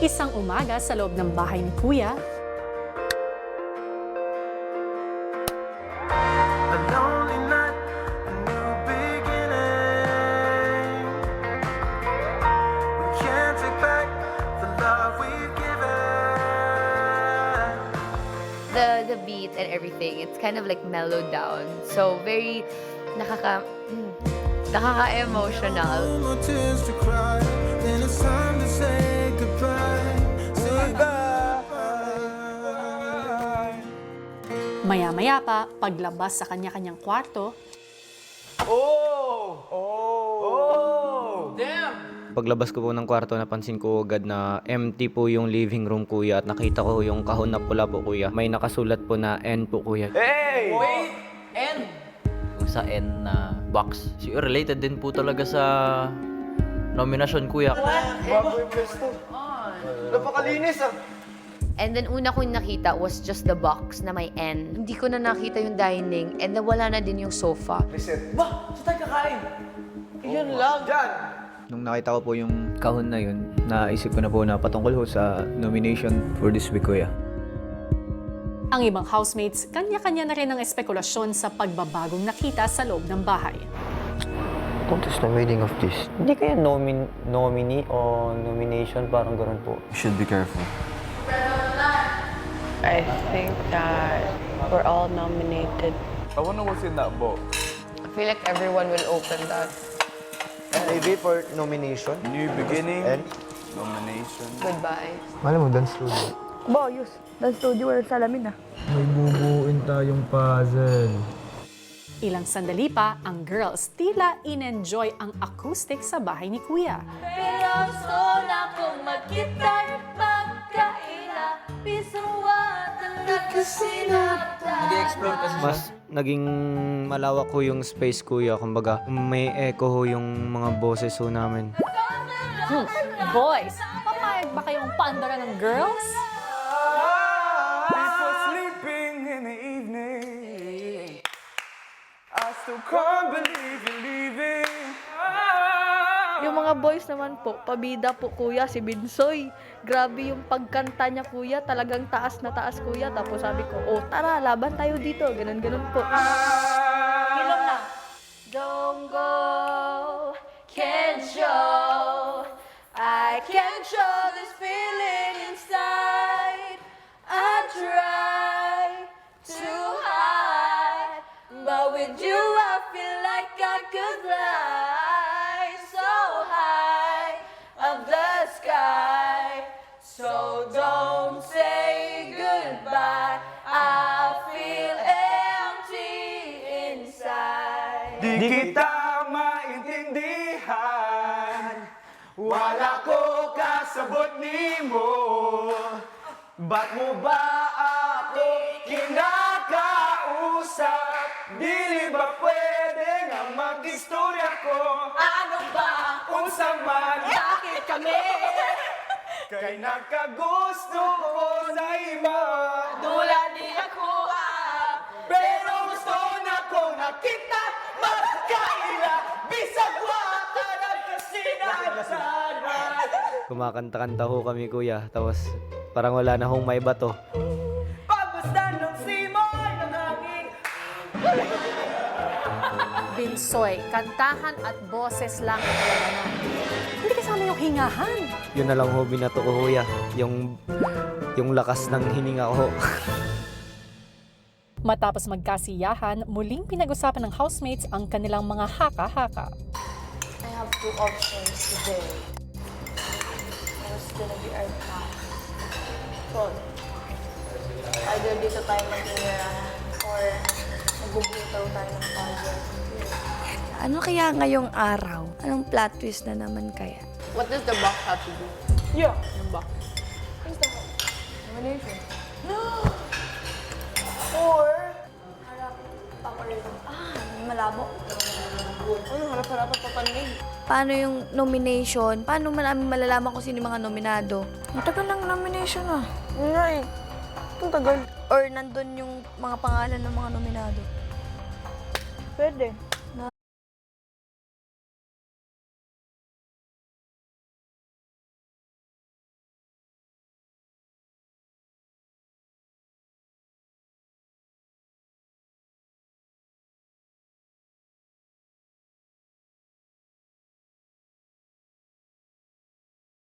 Isang umaga sa loob ng bahay ni Kuya, A lonely night, a new beginning. We can't take back the love we've given. The beat and everything, it's kind of like mellowed down. So very nakaka-emotional. No more tears to cry, then it's time to say goodbye. Say goodbye. maya-maya pa, paglabas sa kanya-kanyang kwarto, Paglabas ko po ng kwarto, napansin ko agad na empty po yung living room, kuya. At nakita ko yung kahon na pula po, kuya. May nakasulat po na N po, kuya. Wait! N! Yung sa N na box. Related din po talaga sa nominasyon, kuya. Napakalinis ah! And then una kong nakita was just the box na may N. Hindi ko na nakita yung dining and nawala na din yung sofa. Reset. Ba? Saan tayo kakain? Yan lang. Diyan! Nung nakita ko po yung kahon na yun, naisip ko na po na patungkol ho sa nomination for this week, kuya. ang ibang housemates, kanya-kanya na rin ang espekulasyon sa pagbabagong nakita sa loob ng bahay. What is the meaning of this? Hindi kaya nominee o nomination, parang gano'n po. You should be careful. I think that we're all nominated. I wonder what's in that box. I feel like everyone will open that. Maybe for nomination. New beginning. And? Nomination. Goodbye. Malam mo, dance studio. Boyos, dance studio or salamin ah. May bubuuin tayong puzzle. Ilang sandali pa, ang girls tila in-enjoy ang acoustic sa bahay ni Kuya. Pero gusto na kong magkitar magkaila bisuwat ang nagkasinata. Nag-explore kasi siya. Mas naging malawak ko yung space, kuya. Kumbaga, may echo ho yung mga boses ho namin. Boys, papayag ba kayong pandora ng girls? Before sleeping in the evening, I still can't believe you're leaving. Yung mga boys naman po, pabida po kuya, si Binsoy. Grabe yung pagkanta niya kuya, talagang taas na taas kuya. Tapos sabi ko, oh tara, laban tayo dito. Ganun-ganun po. Ilong na. Don't go, can't show. I can't show this feeling inside. I try to hide, but with you I feel like I could fly so high up the sky. So don't say goodbye. I feel empty inside. Di kita maintindihan, wala ko kasabot nimo. Ba't mo ba ako kinakausap? Dili ba pwede nga mag-istorya ko? Ano ba? Unsa man Bakit kami? kay nagkagusto ko sa iba. Dula di ako Pero gusto na ko nakita magkaila. Bisag wa ka nagkasinadana. Kumakanta-kanta ho kami, kuya. Tapos parang wala na hong may bato. Pagmasdan ng simoy ng hangin. Binsoy, kantahan at boses lang ang kalabanan. Hindi kasama yung hingahan. Yun na lang ho binato ko, kuya. Yung lakas ng hininga ko. Matapos magkasiyahan, muling pinag-usapan ng housemates ang kanilang mga haka-haka. I have two options today. It's gonna be our path. So, either dito tayo mag-inirahan or magbubutaw tayo ng puzzle. Ano kaya ngayong araw? Anong plot twist na naman kaya? What does the box have to do? Yeah. Yung box. Nomination. Or, malabo. Ano, harap-harapan pa panig. Paano yung nomination? Paano namin malalaman kung sino yung mga nominado? Matagal ng nomination ah. Right. Ang tagal. Or nandun yung mga pangalan ng mga nominado? Pwede.